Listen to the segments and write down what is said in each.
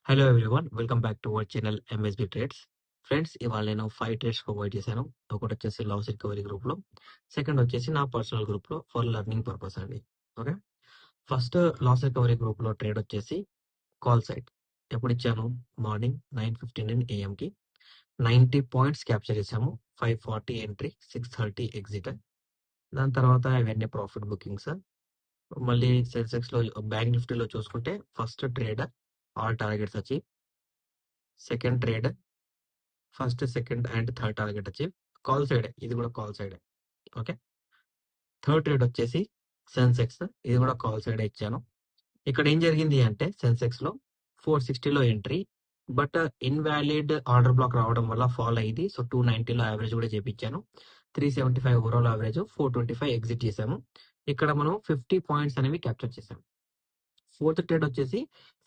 Hello everyone. Welcome back to our channel MSB trades. Friends, ఇవాళ నేను 5 trades provide చేశాను. ఒకటి వచ్చేసి లాస్ రికవరీ గ్రూప్లో, సెకండ్ వచ్చేసి నా పర్సనల్ గ్రూప్లో ఫర్ లెర్నింగ్ పర్పస్ అండి. ఓకే, ఫస్ట్ లాస్ రికవరీ గ్రూప్లో ట్రేడ్ వచ్చేసి కాల్ సైడ్ ఎప్పుడు ఇచ్చాను? మార్నింగ్ 9:59 AM కి 90 పాయింట్స్ క్యాప్చర్ చేసాము. 540 ఎంట్రీ, 630 ఎగ్జిట్. దాని తర్వాత ఇవన్నీ ప్రాఫిట్ బుకింగ్స్. మళ్ళీ సెన్సెక్స్లో, బ్యాంక్ నిఫ్టీలో చూసుకుంటే ఫస్ట్ ట్రేడ్ ఆల్ టార్గెట్స్ వచ్చి, second trade first, second and third target వచ్చి కాల్ సైడ్, ఇది కూడా call side. Okay, third trade వచ్చేసి సెన్సెక్స్, ఇది కూడా కాల్ సైడ్ ఇచ్చాను. ఇక్కడ ఏం జరిగింది అంటే సెన్సెక్స్ లో 460లో entry, but invalid order block రావడం వల్ల ఫాల్ అయింది. సో 290లో యావరేజ్ కూడా చేపించాను. 375 ఓవరాల్ యావరేజ్, 425 ఎగ్జిట్ చేసాము. ఇక్కడ మనం 50 పాయింట్స్ అనేవి క్యాప్చర్ చేసాము. ఫోర్త్ ట్రేడ్ వచ్చేసి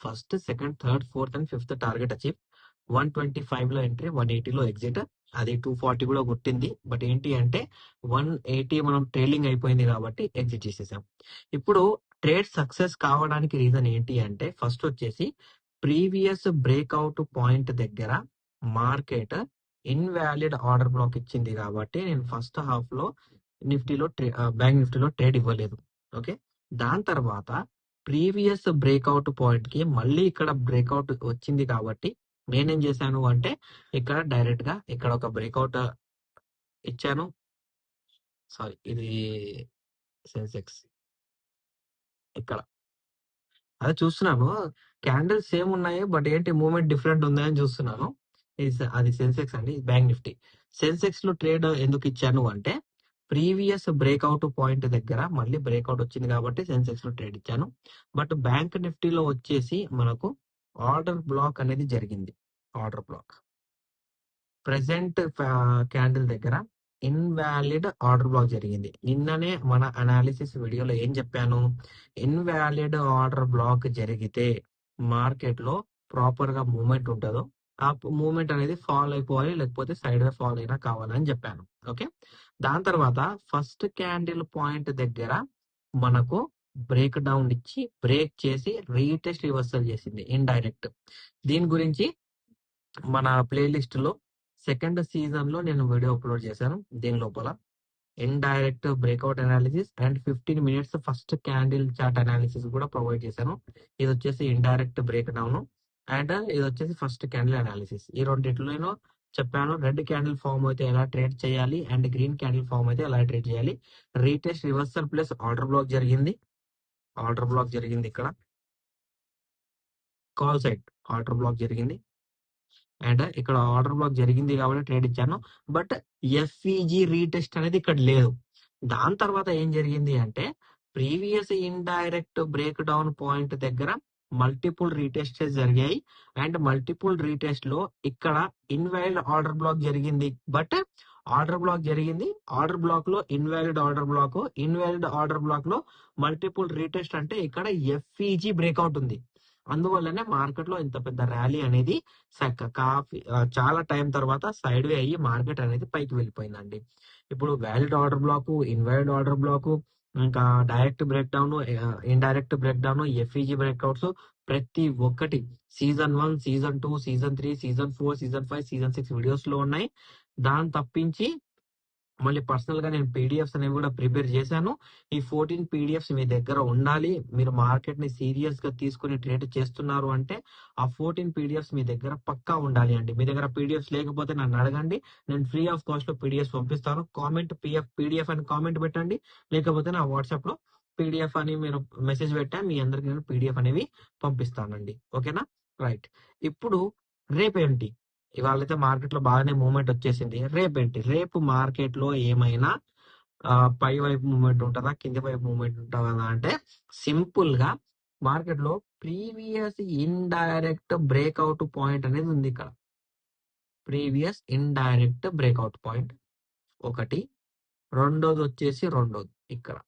first, second, third, fourth and fifth target achieve. 125లో ఎంట్రీ, 180లో ఎగ్జిట్. అది 240 కూడా కొట్టింది, బట్ ఏంటి అంటే 180 మనం ట్రైలింగ్ అయిపోయింది కాబట్టి ఎగ్జిట్ చేసేసాం. ఇప్పుడు ట్రేడ్ సక్సెస్ కావడానికి రీజన్ ఏంటి అంటే, ఫస్ట్ వచ్చేసి ప్రీవియస్ బ్రేక్అవుట్ పాయింట్ దగ్గర మార్కెట్ ఇన్వాలిడ్ ఆర్డర్ బ్లాక్ ఇచ్చింది కాబట్టి నేను ఫస్ట్ హాఫ్ లో బ్యాంక్ నిఫ్టీలో ట్రేడ్ ఇవ్వలేదు. ఓకే, దాని తర్వాత ప్రీవియస్ బ్రేక్అవుట్ పాయింట్ కి మళ్ళీ ఇక్కడ బ్రేక్అవుట్ వచ్చింది కాబట్టి నేనేం చేశాను అంటే, ఇక్కడ డైరెక్ట్ గా ఇక్కడ ఒక బ్రేక్అవుట్ ఇచ్చాను. సారీ, ఇది సెన్సెక్స్. ఇక్కడ అదే చూస్తున్నాను, క్యాండిల్స్ సేమ్ ఉన్నాయి, బట్ ఏంటి మూవ్మెంట్ డిఫరెంట్ ఉందని చూస్తున్నాను. అది సెన్సెక్స్ అండి, బ్యాంక్ నిఫ్టీ. సెన్సెక్స్ లో ట్రేడ్ ఎందుకు ఇచ్చాను అంటే, ప్రీవియస్ బ్రేక్అవుట్ పాయింట్ దగ్గర మళ్ళీ బ్రేక్అవుట్ వచ్చింది కాబట్టి సెన్సెక్స్ లో ట్రేడ్ ఇచ్చాను. బట్ బ్యాంక్ నిఫ్టీలో వచ్చేసి మనకు ఆర్డర్ బ్లాక్ అనేది జరిగింది. ఆర్డర్ బ్లాక్ ప్రెసెంట్ క్యాండిల్ దగ్గర ఇన్వాలిడ్ ఆర్డర్ బ్లాక్ జరిగింది. నిన్ననే మన అనాలిసిస్ వీడియోలో ఏం చెప్పాను? ఇన్వాలిడ్ ఆర్డర్ బ్లాక్ జరిగితే మార్కెట్ లో ప్రాపర్ గా మూవ్మెంట్ ఉంటుందో, ఆ మూవ్మెంట్ అనేది ఫాల్ అయిపోవాలి, లేకపోతే సైడ్ వే ఫాల్ అయినా కావాలని చెప్పాను. ఓకే, దాని తర్వాత ఫస్ట్ క్యాండిల్ పాయింట్ దగ్గర మనకు బ్రేక్ డౌన్ ఇచ్చి బ్రేక్ చేసి రీటెస్ట్ రివర్సల్ చేసింది ఇండైరెక్ట్. దీని గురించి మన ప్లేలిస్ట్ లో సెకండ్ సీజన్ లో నేను వీడియో అప్లోడ్ చేశాను. దీని లోపల indirect breakout analysis and 15 minutes first candle chart analysis కూడా ప్రొవైడ్ చేశాను. ఇది వచ్చేసి ఇండైరెక్ట్ బ్రేక్ డౌన్ అండ్ ఇది వచ్చేసి ఫస్ట్ క్యాండిల్ అనాలిసిస్. ఈ రెండిట్లోనూ చెప్పాను, రెడ్ క్యాండిల్ ఫామ్ అయితే ఎలా ట్రేడ్ చేయాలి అండ్ గ్రీన్ క్యాండిల్ ఫామ్ అయితే ఎలా ట్రేడ్ చేయాలి. Retest reversal plus order black జరిగింది. ఆర్డర్ బ్లాక్ జరిగింది ఇక్కడ కాల్ సైడ్, ఆర్డర్ బ్లాక్ జరిగింది అండ్ ఇక్కడ ఆర్డర్ బ్లాక్ జరిగింది కాబట్టి ట్రేడ్ ఇచ్చాను. బట్ ఎఫ్ఈజీ రీటెస్ట్ అనేది ఇక్కడ లేదు. దాని తర్వాత ఏం జరిగింది అంటే, previous indirect break down point దగ్గర మల్టిపుల్ రీటెస్ట్ జరిగాయి అండ్ మల్టిపుల్ రీటెస్ట్ లో ఇక్కడ ఇన్వాలిడ్ ఆర్డర్ బ్లాక్ జరిగింది. బట్ ఆర్డర్ బ్లాక్ జరిగింది, ఆర్డర్ బ్లాక్ లో invalid order block, invalid order black లో మల్టిపుల్ రీటెస్ట్, అంటే ఇక్కడ ఎఫ్ఈజీ బ్రేక్అవుట్ ఉంది. అందువల్లనే మార్కెట్ లో ఇంత పెద్ద ర్యాలీ అనేది చాలా టైం తర్వాత సైడ్ వే అయ్యి మార్కెట్ అనేది పైకి వెళ్ళిపోయిందండి. ఇప్పుడు valid order block, invalid order block, ఇంకా direct break down, indirect break down, FEG breakouts, ప్రతి ఒక్కటి season 1, season 2, season 3, season 4, season 5, season 6 videos లో ఉన్నాయి. దాన్ని తప్పించి మళ్ళీ పర్సనల్ గా నేను పీడిఎఫ్స్ అనేవి కూడా ప్రిపేర్ చేశాను. ఈ 14 పీడిఎఫ్స్ మీ దగ్గర ఉండాలి. మీరు మార్కెట్ ని సీరియస్ గా తీసుకుని ట్రేడ్ చేస్తున్నారు అంటే ఆ 14 పీడిఎఫ్స్ మీ దగ్గర పక్కా ఉండాలి అండి. మీ దగ్గర పీడిఎఫ్స్ లేకపోతే నన్ను అడగండి, నేను ఫ్రీ ఆఫ్ కాస్ట్ లో పీడిఎఫ్స్ పంపిస్తాను. కామెంట్ పీడిఎఫ్ అని కామెంట్ పెట్టండి, లేకపోతే నా వాట్సాప్ లో పీడిఎఫ్ అని మీరు మెసేజ్ పెట్టా, మీ అందరికి నేను పీడిఎఫ్ అనేవి పంపిస్తానండి. ఓకేనా? రైట్. ఇప్పుడు రేపేంటి? ఇవాళ అయితే మార్కెట్ లో బాగానే మూవ్మెంట్ వచ్చేసింది. రేపేంటి? రేపు మార్కెట్ లో ఏమైనా పై వైపు మూవ్మెంట్ ఉంటుందా, కింది వైపు మూవ్మెంట్ ఉంటుందా అంటే, సింపుల్ గా మార్కెట్ లో ప్రీవియస్ ఇండైరెక్ట్ బ్రేక్అవుట్ పాయింట్ అనేది ఉంది ఇక్కడ. ప్రీవియస్ ఇండైరెక్ట్ బ్రేక్అవుట్ పాయింట్ ఒకటి, రెండోది వచ్చేసి ఇక్కడ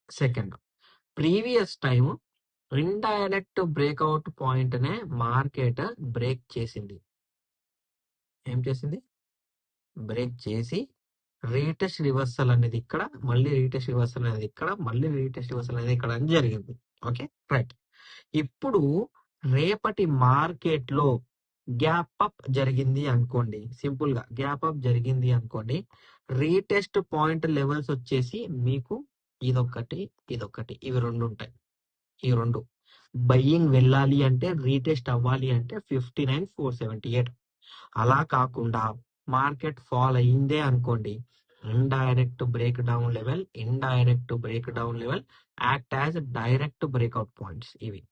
second. Previous time indirect breakout point నే మార్కెట్ బ్రేక్ చేసింది. ఏం చేసింది? బ్రేక్ చేసి రీటెస్ట్ రివర్సల్ అనేది ఇక్కడ, మళ్ళీ రీటెస్ట్ రివర్సల్ అనేది ఇక్కడ, మళ్ళీ రీటెస్ట్ రివర్సల్ అనేది ఇక్కడ అని జరిగింది. Okay, right. ఇప్పుడు రేపటి మార్కెట్ లో గ్యాప్ అప్ జరిగింది అనుకోండి, సింపుల్ గా గ్యాప్ అప్ జరిగింది అనుకోండి, రీటెస్ట్ పాయింట్ లెవెల్స్ వచ్చేసి మీకు ఇదొక్కటి ఇదొక్కటి ఇవి రెండు ఉంటాయి. ఈ రెండు బయ్యింగ్ వెళ్ళాలి అంటే, రీటెస్ట్ అవ్వాలి అంటే 59,478. అలా కాకుండా మార్కెట్ ఫాల్ అయిందే అనుకోండి, indirect break down level act as direct breakout points. ఇవి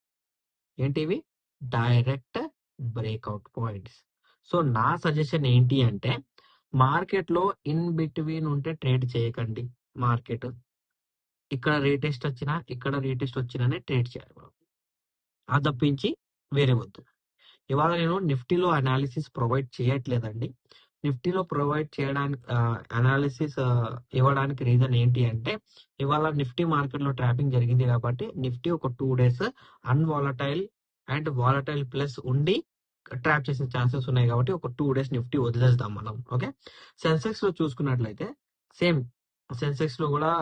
ఏంటివి? Direct breakout points. సో నా సజెషన్ ఏంటి అంటే, మార్కెట్ లో ఇన్ బిట్వీన్ ఉంటే ట్రేడ్ చేయకండి. మార్కెట్ ఇక్కడ రీటెస్ట్ వచ్చినానే ట్రేడ్ చేయాలి మనం. అది తప్పించి వేరే వద్దు. ఇవాళ నేను నిఫ్టీలో అనాలిసిస్ ప్రొవైడ్ చేయట్లేదండి. నిఫ్టీలో ప్రొవైడ్ చేయడానికి అనాలిసిస్ ఇవ్వడానికి రీజన్ ఏంటి అంటే, ఇవాళ నిఫ్టీ మార్కెట్ లో ట్రాపింగ్ జరిగింది కాబట్టి నిఫ్టీ ఒక 2 days అన్వాలటైల్ అండ్ వాలటైల్ ప్లస్ ఉండి ట్రాప్ చేసే ఛాన్సెస్ ఉన్నాయి కాబట్టి ఒక 2 days నిఫ్టీ వదిలేద్దాం మనం. ఓకే, సెన్సెక్స్ లో చూసుకున్నట్లయితే సేమ్, సెన్సెక్స్ లో కూడా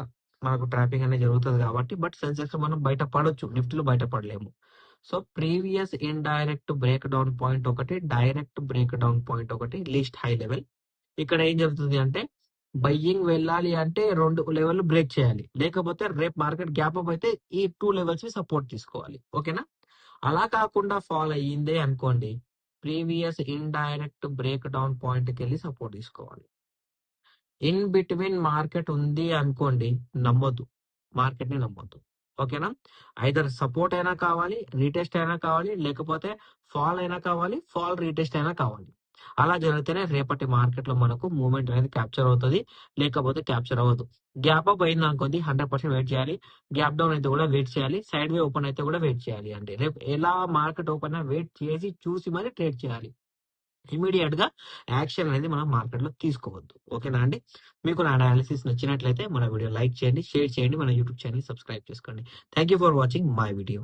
మనకు ట్రాపింగ్ అనేది జరుగుతుంది కాబట్టి, బట్ సెన్సెక్స్ లో మనం బయట పడొచ్చు, నిఫ్టీలో బయట పడలేము. So previous indirect break down point ఒకటి, డైరెక్ట్ బ్రేక్ డౌన్ పాయింట్ ఒకటి, లీస్ట్ హై లెవెల్. ఇక్కడ ఏం జరుగుతుంది అంటే, బయ్యింగ్ వెళ్ళాలి అంటే 2 లెవెల్ బ్రేక్ చేయాలి, లేకపోతే రేపు మార్కెట్ గ్యాప్ అప్ అయితే ఈ 2 లెవెల్స్ సపోర్ట్ తీసుకోవాలి. ఓకేనా? అలా కాకుండా ఫాల్ అయ్యిందే అనుకోండి, previous indirect break down point కి వెళ్ళి సపోర్ట్ తీసుకోవాలి. ఇన్ బిట్వీన్ మార్కెట్ ఉంది అనుకోండి, నమ్మొద్దు, మార్కెట్ ని నమ్మొద్దు. ఓకేనా? ఐదర్ సపోర్ట్ అయినా కావాలి, రీటెస్ట్ అయినా కావాలి, లేకపోతే ఫాల్ అయినా కావాలి, ఫాల్ రీటెస్ట్ అయినా కావాలి. అలా జరిగితేనే రేపటి మార్కెట్ లో మనకు మూవ్మెంట్ అనేది క్యాప్చర్ అవుతుంది, లేకపోతే క్యాప్చర్ అవ్వదు. గ్యాప్ అప్ అయింది అనుకోండి 100% వెయిట్ చేయాలి, గ్యాప్ డౌన్ అయితే కూడా వెయిట్ చేయాలి, సైడ్ వే ఓపెన్ అయితే కూడా వెయిట్ చేయాలి. అంటే రేపు ఎలా మార్కెట్ ఓపెన్ వెయిట్ చేసి చూసి మరి ట్రేడ్ చేయాలి. ఇమీడియట్ గా యాక్షన్ అనేది మనం మార్కెట్ లో తీసుకోవద్దు. ఓకేనా అండి? మీకు నా అనాలిసిస్ నచ్చినట్లయితే మన వీడియో లైక్ చేయండి, షేర్ చేయండి, మన యూట్యూబ్ ఛానల్ సబ్స్క్రైబ్ చేసుకోండి. Thank you for watching my video.